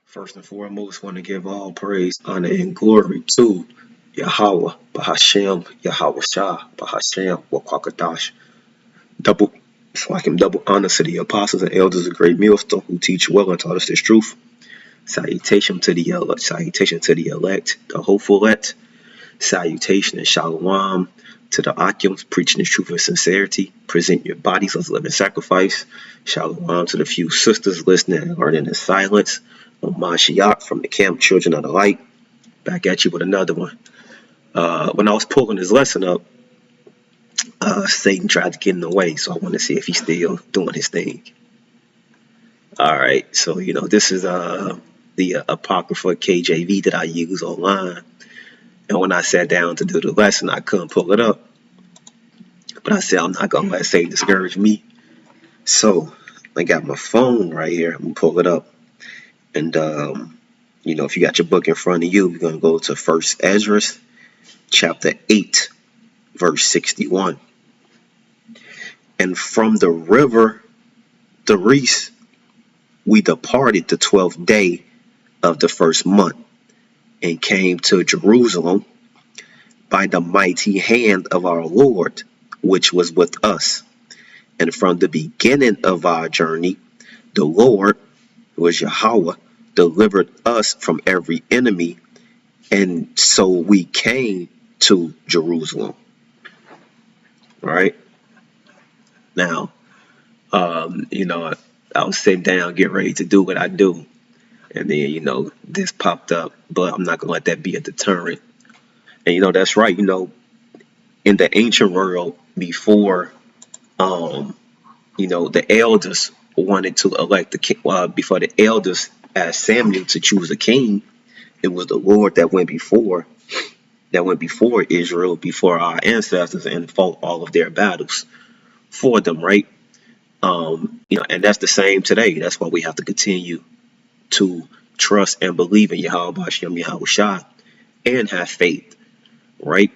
First and foremost, want to give all praise, honor, and glory to Yahweh, Bahashem, Yahweh Shah, Bahashem, Wakwakadash. Double, so I can double honor to the apostles and elders of great millstone who teach well and taught us this truth. Salutation to the elect, the hopeful elect. Salutation and shalom to the Akims, preaching the truth and sincerity. Present your bodies as a living sacrifice. Shalom to the few sisters listening and learning in silence. Mashiach from the camp Children of the Light. Back at you with another one. When I was pulling this lesson up, Satan tried to get in the way, so I want to see if he's still doing his thing. All right, so this is the Apocrypha KJV that I use online. And when I sat down to do the lesson, I couldn't pull it up. But I said, I'm not going to let Satan discourage me. So I got my phone right here. I'm going to pull it up. And, if you got your book in front of you, we're going to go to 1st Ezra, chapter 8, verse 61. And from the river, the Reese, we departed the 12th day of the first month, and came to Jerusalem by the mighty hand of our Lord, which was with us. And from the beginning of our journey, the Lord, who is Yahweh, delivered us from every enemy, and so we came to Jerusalem. All right. Now, I was sitting down, getting ready to do what I do. And then, this popped up, but I'm not going to let that be a deterrent. And, that's right. In the ancient world, before, the elders wanted to elect the king, before the elders asked Samuel to choose a king, it was the Lord that went before Israel, before our ancestors, and fought all of their battles for them, right? And that's the same today. That's why we have to continue to trust and believe in Yahweh Bashem Yahweh Shah and have faith, right?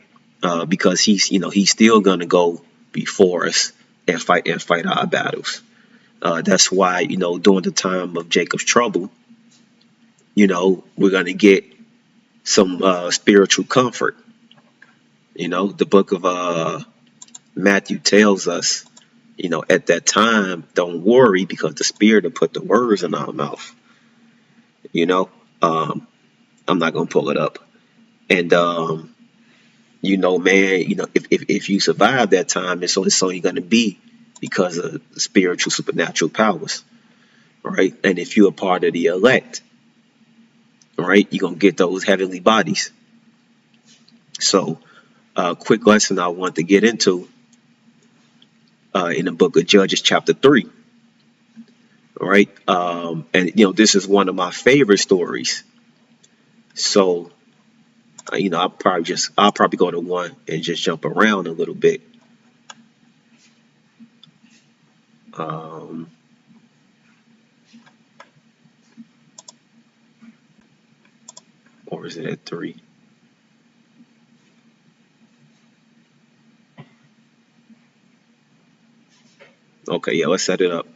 Because he's still gonna go before us and fight our battles. That's why during the time of Jacob's trouble, we're gonna get some spiritual comfort. The book of Matthew tells us, at that time, don't worry, because the Spirit will put the words in our mouth. I'm not gonna pull it up. And man, if you survive that time, it's only gonna be because of spiritual supernatural powers, right? And if you're a part of the elect, right, you're gonna get those heavenly bodies. So quick lesson I want to get into in the book of Judges chapter 3. All right. And this is one of my favorite stories. So I'll probably go to one and just jump around a little bit. Or is it at 3? Okay, yeah, let's set it up.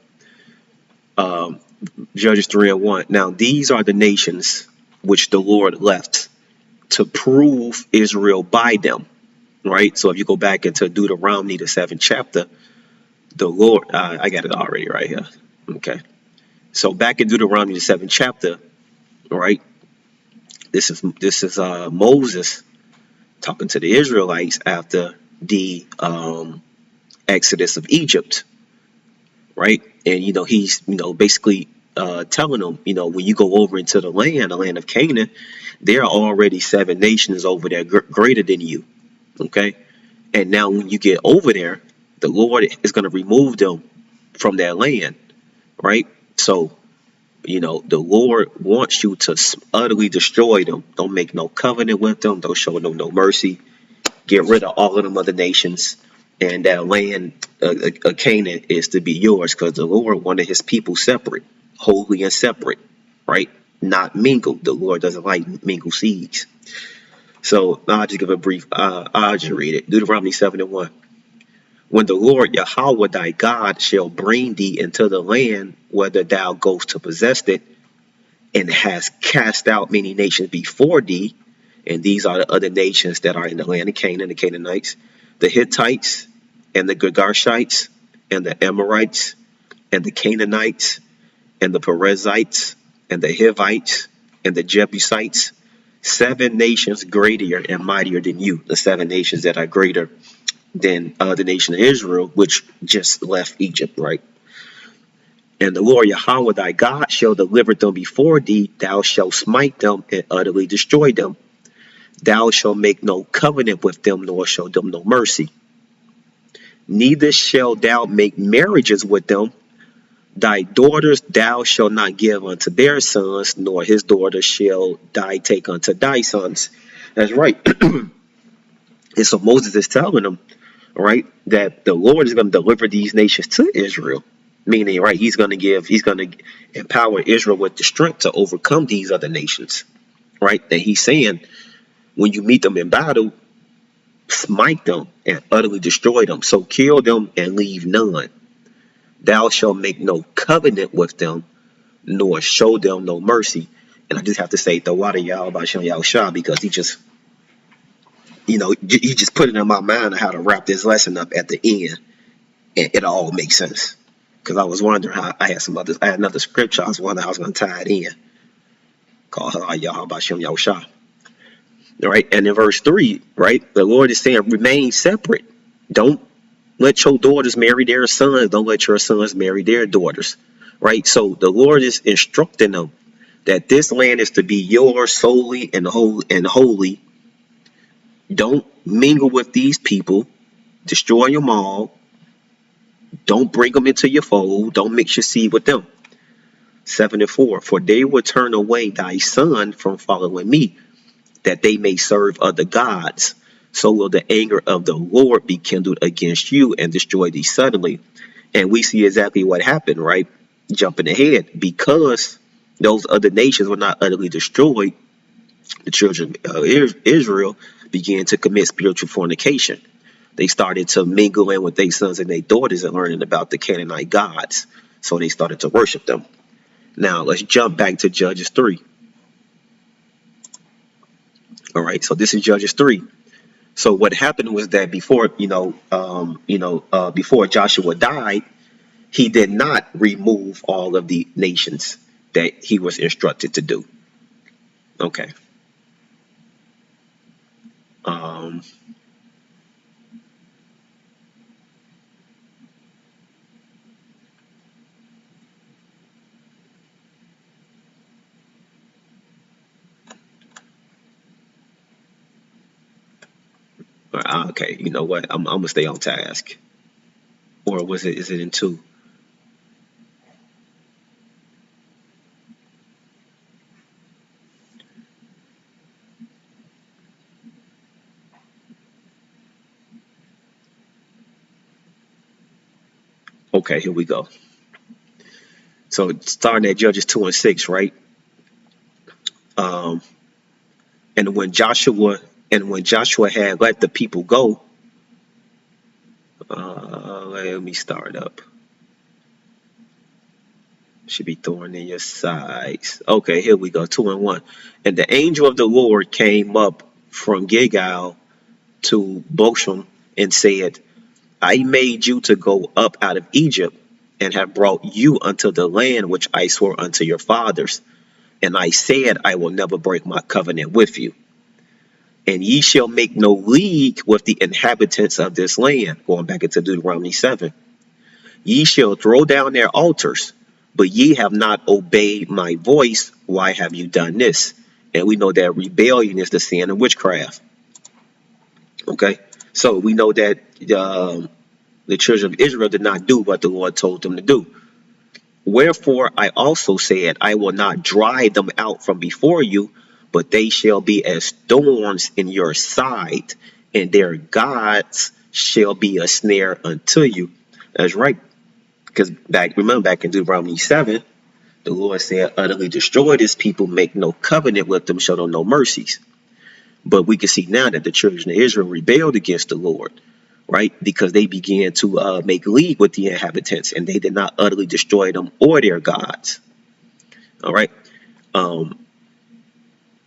Judges 3:1. Now these are the nations which the Lord left to prove Israel by them. Right? So if you go back into Deuteronomy, the 7th chapter, the Lord, I got it already right here. Okay. So back in Deuteronomy, the 7th chapter, right? This is Moses talking to the Israelites after the Exodus of Egypt, right? And he's basically telling them, when you go over into the land of Canaan, there are already 7 nations over there greater than you. Okay, and now when you get over there, the Lord is going to remove them from their land, right? So the Lord wants you to utterly destroy them. Don't make no covenant with them. Don't show them no mercy. Get rid of all of them other nations, and that land of Canaan is to be yours, because the Lord wanted his people separate, holy and separate, right? Not mingled. The Lord doesn't like mingled seeds. So I'll just give a brief, I'll just read it. Deuteronomy 7:1. When the Lord Yahweh thy God shall bring thee into the land whether thou goest to possess it, and has cast out many nations before thee, and these are the other nations that are in the land of Canaan, the Canaanites, the Hittites, and the Girgashites, and the Amorites, and the Canaanites, and the Perizzites, and the Hivites, and the Jebusites, 7 nations greater and mightier than you, the 7 nations that are greater than the nation of Israel, which just left Egypt, right? And the Lord Yahweh thy God shall deliver them before thee. Thou shalt smite them and utterly destroy them. Thou shalt make no covenant with them, nor show them no mercy. Neither shalt thou make marriages with them. Thy daughters thou shalt not give unto their sons, nor his daughters shall thy take unto thy sons. That's right. And so Moses is telling them, right, that the Lord is going to deliver these nations to Israel. Meaning, right, he's going to empower Israel with the strength to overcome these other nations, right? That he's saying, when you meet them in battle, smite them and utterly destroy them. So kill them and leave none. Thou shalt make no covenant with them, nor show them no mercy. And I just have to say, the water y'all by Shem Yahshua, because he just put it in my mind of how to wrap this lesson up at the end, and it all makes sense. Because I was wondering how I had another scripture. I was wondering how I was going to tie it in. Call her Yahweh Shem Yahshua. All right. And in verse 3, right, the Lord is saying, remain separate. Don't let your daughters marry their sons. Don't let your sons marry their daughters. Right. So the Lord is instructing them that this land is to be yours solely and holy. Don't mingle with these people. Destroy them all. Don't bring them into your fold. Don't mix your seed with them. 7 and 4. For they will turn away thy son from following me, that they may serve other gods. So will the anger of the Lord be kindled against you and destroy thee suddenly. And we see exactly what happened, right? Jumping ahead. Because those other nations were not utterly destroyed, the children of Israel began to commit spiritual fornication. They started to mingle in with their sons and their daughters and learning about the Canaanite gods. So they started to worship them. Now let's jump back to Judges 3. All right, so this is Judges 3. So what happened was that before Joshua died, he did not remove all of the nations that he was instructed to do. Okay. Okay, you know what? I'm gonna stay on task. Or is it in 2? Okay, here we go. So starting at Judges 2 and 6, right? And when Joshua had let the people go, let me start up. Should be thorn in your sides. Okay, here we go. 2 and 1. And the angel of the Lord came up from Gilgal to Bochum and said, I made you to go up out of Egypt, and have brought you unto the land which I swore unto your fathers. And I said, I will never break my covenant with you. And ye shall make no league with the inhabitants of this land. Going back into Deuteronomy 7. Ye shall throw down their altars, but ye have not obeyed my voice. Why have you done this? And we know that rebellion is the sin of witchcraft. Okay, so we know that the children of Israel did not do what the Lord told them to do. Wherefore I also said, I will not drive them out from before you, but they shall be as thorns in your side, and their gods shall be a snare unto you. That's right. Because remember back in Deuteronomy 7, the Lord said, utterly destroy this people, make no covenant with them, show them no mercies. But we can see now that the children of Israel rebelled against the Lord. right? Because they began to make league with the inhabitants, and they did not utterly destroy them or their gods. All right. Um,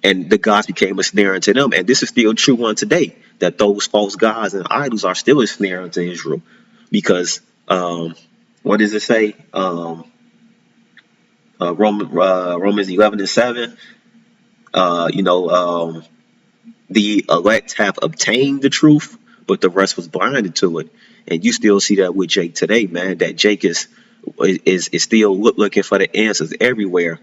and the gods became a snare unto them. And this is still true on today, that those false gods and idols are still a snare unto Israel. Because what does it say? Romans 11:7. The elect have obtained the truth, but the rest was blinded to it. And you still see that with Jake today, man. That Jake is still looking for the answers everywhere.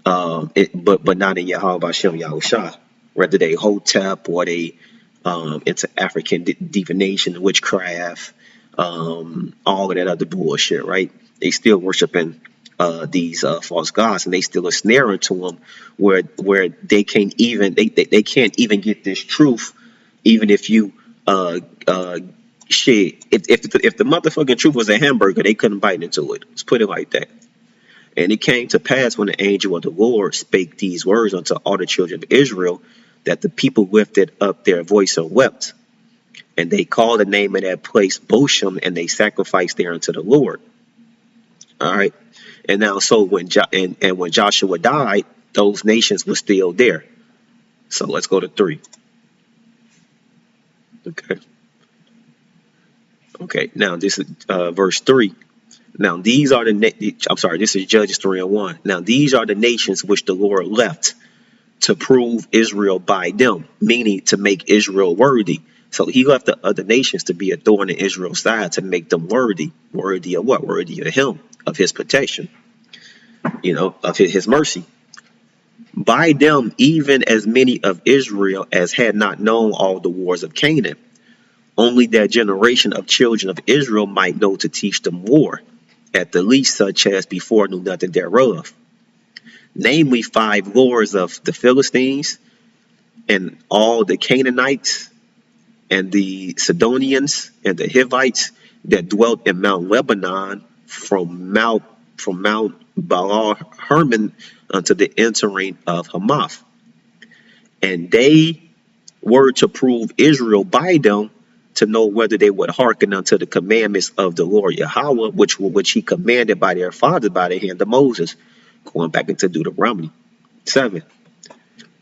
But not in Yahweh Hashem Yahushua. Whether they Hotep or they into African divination, witchcraft, all of that other bullshit, right? They still worshiping these false gods, and they still a snare to them, where they can't even they can't even get this truth, even if you shit. If the motherfucking truth was a hamburger, they couldn't bite into it. Let's put it like that. And it came to pass when the angel of the Lord spake these words unto all the children of Israel, that the people lifted up their voice and wept. And they called the name of that place Bosham, and they sacrificed there unto the Lord. All right. And now, so when when Joshua died, those nations were still there. So let's go to 3. Okay. Now this is verse 3. Now these are this is Judges 3:1. Now these are the nations which the Lord left to prove Israel by them, meaning to make Israel worthy. So he left the other nations to be a thorn in Israel's side, to make them worthy. Worthy of what? Worthy of him, of his protection, of his mercy. By them, even as many of Israel as had not known all the wars of Canaan. Only that generation of children of Israel might know to teach them war, at the least such as before knew nothing thereof. Namely 5 lords of the Philistines, and all the Canaanites, and the Sidonians, and the Hivites that dwelt in Mount Lebanon, from Mount Baal Hermon unto the entering of Hamath. And they were to prove Israel by them, to know whether they would hearken unto the commandments of the Lord Yahweh, which he commanded by their fathers by the hand of Moses. Going back into Deuteronomy 7.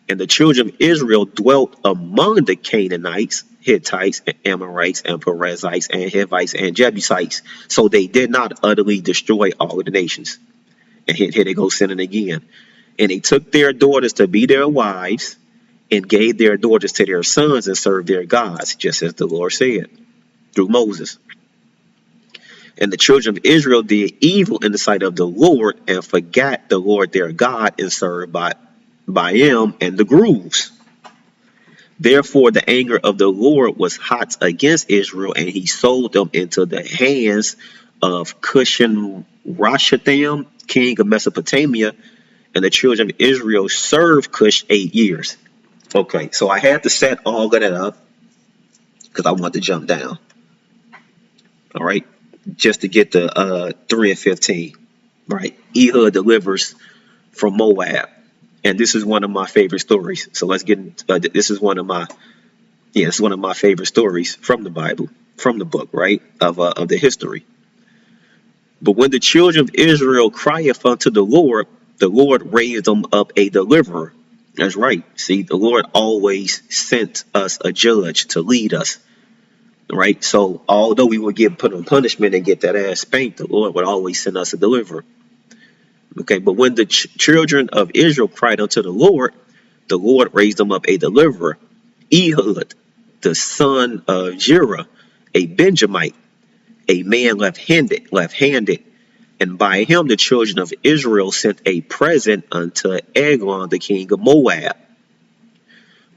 And the children of Israel dwelt among the Canaanites, Hittites, and Amorites, and Perizzites, and Hivites, and Jebusites. So they did not utterly destroy all of the nations. And here they go sinning again. And they took their daughters to be their wives, and gave their daughters to their sons, and served their gods, just as the Lord said through Moses. And the children of Israel did evil in the sight of the Lord, and forgot the Lord their God, and served by him and the groves. Therefore the anger of the Lord was hot against Israel, and he sold them into the hands of Cushan Rashatham, king of Mesopotamia. And the children of Israel served Cush 8 years. Okay, so I had to set all of that up because I want to jump down. All right, just to get the 3 and 15. Right, Ehud delivers from Moab, and this is one of my favorite stories. So let's get. This is one of my favorite stories from the Bible, from the book, right, of the history. But when the children of Israel crieth unto the Lord raised them up a deliverer. That's right. See, the Lord always sent us a judge to lead us. Right? So although we would get put on punishment and get that ass spanked, the Lord would always send us a deliverer. Okay, but when the children of Israel cried unto the Lord raised them up a deliverer, Ehud, the son of Jerah, a Benjamite, a man left-handed, and by him the children of Israel sent a present unto Eglon, the king of Moab.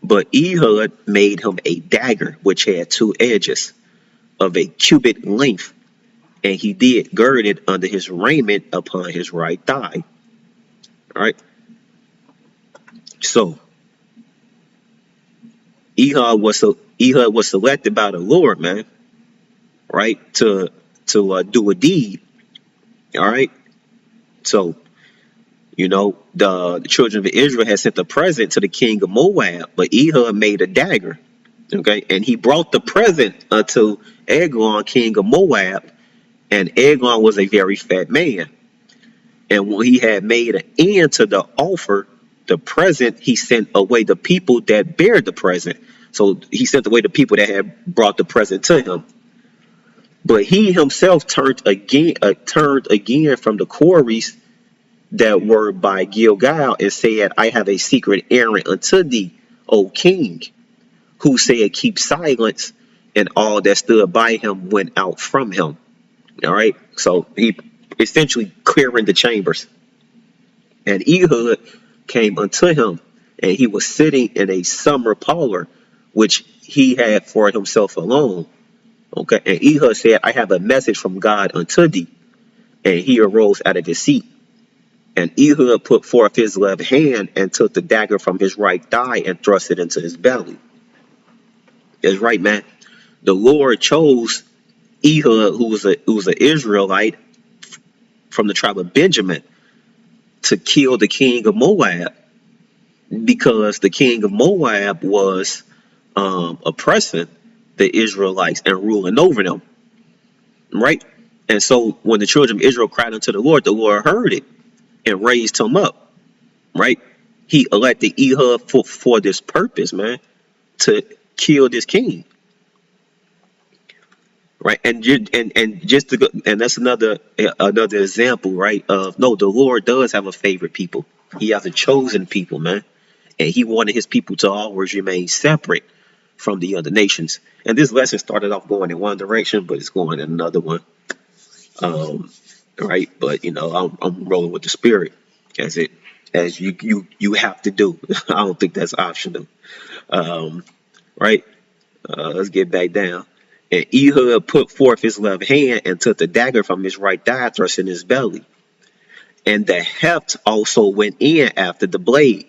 But Ehud made him a dagger which had 2 edges, of a cubit length, and he did gird it under his raiment upon his right thigh. All right. So Ehud was selected by the Lord, man, right, to do a deed. All right. So, the children of Israel had sent a present to the king of Moab, but Ehud made a dagger. Okay, and he brought the present unto Eglon, king of Moab, and Eglon was a very fat man. And when he had made an end to the offer, the present, he sent away the people that bear the present. So he sent away the people that had brought the present to him. But he himself turned again from the quarries that were by Gilgal, and said, I have a secret errand unto thee, O king. Who said, keep silence, and all that stood by him went out from him. All right, so he essentially clearing the chambers. And Ehud came unto him, and he was sitting in a summer parlor, which he had for himself alone. Okay, and Ehud said, I have a message from God unto thee. And he arose out of his seat. And Ehud put forth his left hand and took the dagger from his right thigh and thrust it into his belly. That's right, man. The Lord chose Ehud, who was an Israelite from the tribe of Benjamin, to kill the king of Moab, because the king of Moab was oppressing the Israelites and ruling over them, right? And so when the children of Israel cried unto the Lord heard it and raised him up, right? He elected Ehud for this purpose, man, to kill this king. Right, and just to go, and that's another example, right? Of no, the Lord does have a favorite people. He has a chosen people, man, and He wanted His people to always remain separate from the other nations. And this lesson started off going in one direction, but it's going in another one, right? But I'm rolling with the Spirit as you have to do. I don't think that's optional, right? Let's get back down. And Ehud put forth his left hand and took the dagger from his right thigh, thrust in his belly. And the heft also went in after the blade.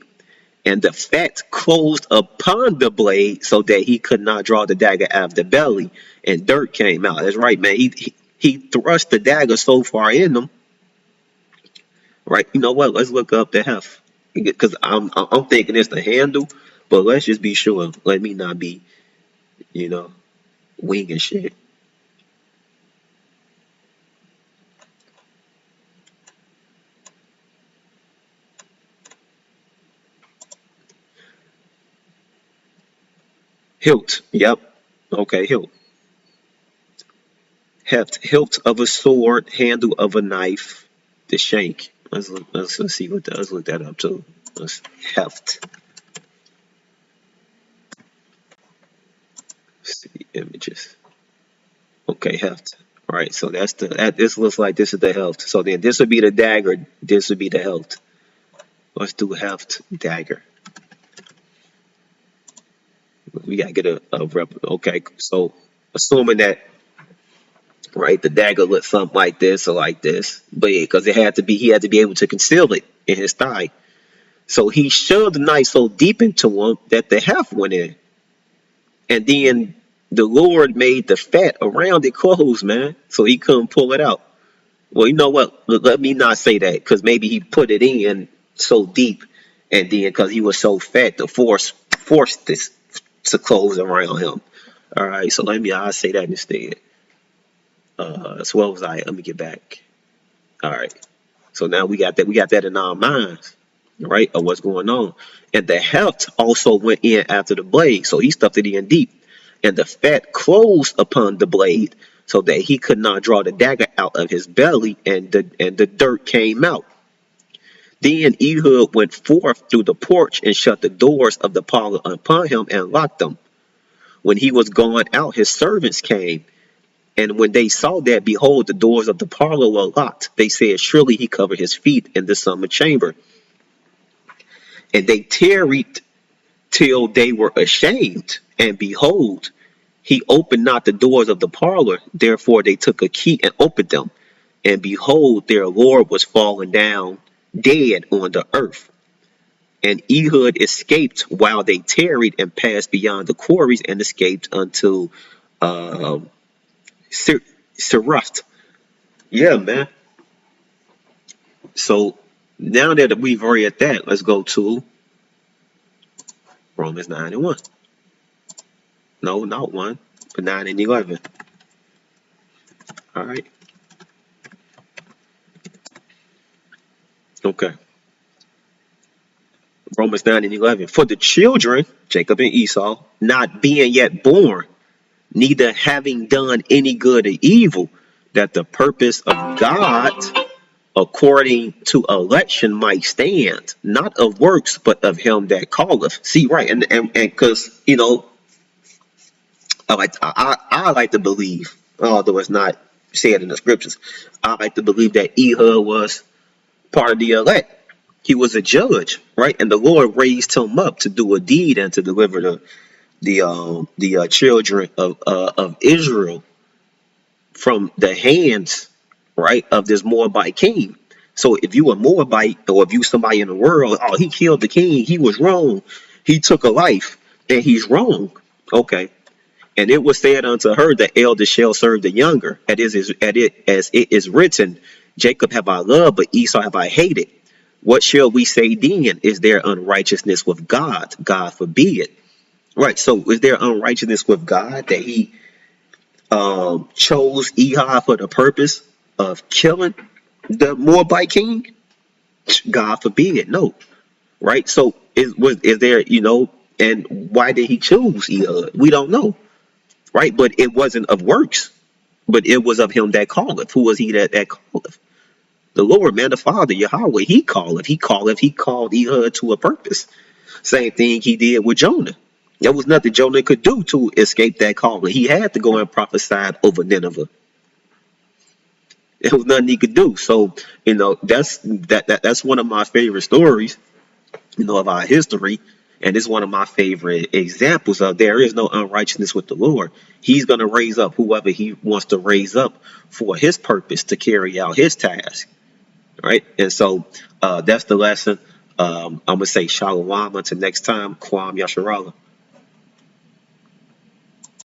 And the fat closed upon the blade so that he could not draw the dagger out of the belly. And dirt came out. That's right, man. He thrust the dagger so far in him. Right? You know what? Let's look up the heft. Because I'm thinking it's the handle. But let's just be sure. Let me not be, winging shit. Hilt. Yep. Okay, hilt. Hilt of a sword, handle of a knife, the shank. Let's see what that. Let's look that up too. Heft. Let's see images. Okay, heft. All right, so this looks like this is the heft. So then this would be the dagger. This would be the hilt. Let's do heft dagger. We gotta get a rep. Okay, so assuming that, right, the dagger looked something like this or like this, but because he had to be able to conceal it in his thigh. So he shoved the knife so deep into him that the heft went in, and then the Lord made the fat around it close, man, so he couldn't pull it out. Well, you know what? Let me not say that, because maybe he put it in so deep, and then because he was so fat, the forced this to close around him. All right, so I'll say that instead. So what was I? Let me get back. All right. So now we got that in our minds, right, of what's going on. And the heft also went in after the blade, so he stuffed it in deep. And the fat closed upon the blade, so that he could not draw the dagger out of his belly, and the dirt came out. Then Ehud went forth through the porch and shut the doors of the parlor upon him and locked them. When he was gone out, his servants came. And when they saw that, behold, the doors of the parlor were locked. They said, surely he covered his feet in the summer chamber. And they tarried till they were ashamed. And behold, he opened not the doors of the parlor. Therefore they took a key and opened them. And behold, their Lord was fallen down dead on the earth. And Ehud escaped while they tarried and passed beyond the quarries and escaped unto Seraph. Yeah, man. So now that we've read that, let's go to Romans 9:1. No, not 1, but 9 and 11. All right. Okay. Romans 9 and 11. For the children, Jacob and Esau, not being yet born, neither having done any good or evil, that the purpose of God according to election might stand, not of works, but of him that calleth. See, right, and because I like to believe, although it's not said in the scriptures, I like to believe that Ehud was part of the elect. He was a judge, right, and the Lord raised him up to do a deed and to deliver the children of Israel from the hands, right, of this Moabite king. So if you a Moabite or if you somebody in the world, oh, he killed the king, he was wrong, he took a life, and he's wrong. Okay. And it was said unto her, the elder shall serve the younger. As it is written, Jacob have I loved, but Esau have I hated. What shall we say then? Is there unrighteousness with God? God forbid. Right. So is there unrighteousness with God that he chose Ehud for the purpose of killing the Moabite king? God forbid. No. Right. So is there, and why did he choose Ehud? We don't know. Right. But it wasn't of works, but it was of him that calleth. Who was he that calleth? The Lord, man, the Father, Yahweh, he calleth. He called Ehud to a purpose. Same thing he did with Jonah. There was nothing Jonah could do to escape that calling. He had to go and prophesy over Nineveh. There was nothing he could do. So, that's one of my favorite stories, of our history. And it's one of my favorite examples of there is no unrighteousness with the Lord. He's going to raise up whoever he wants to raise up for his purpose to carry out his task. Right. And so that's the lesson. I'm going to say shalom until next time. Kwam Yasharala.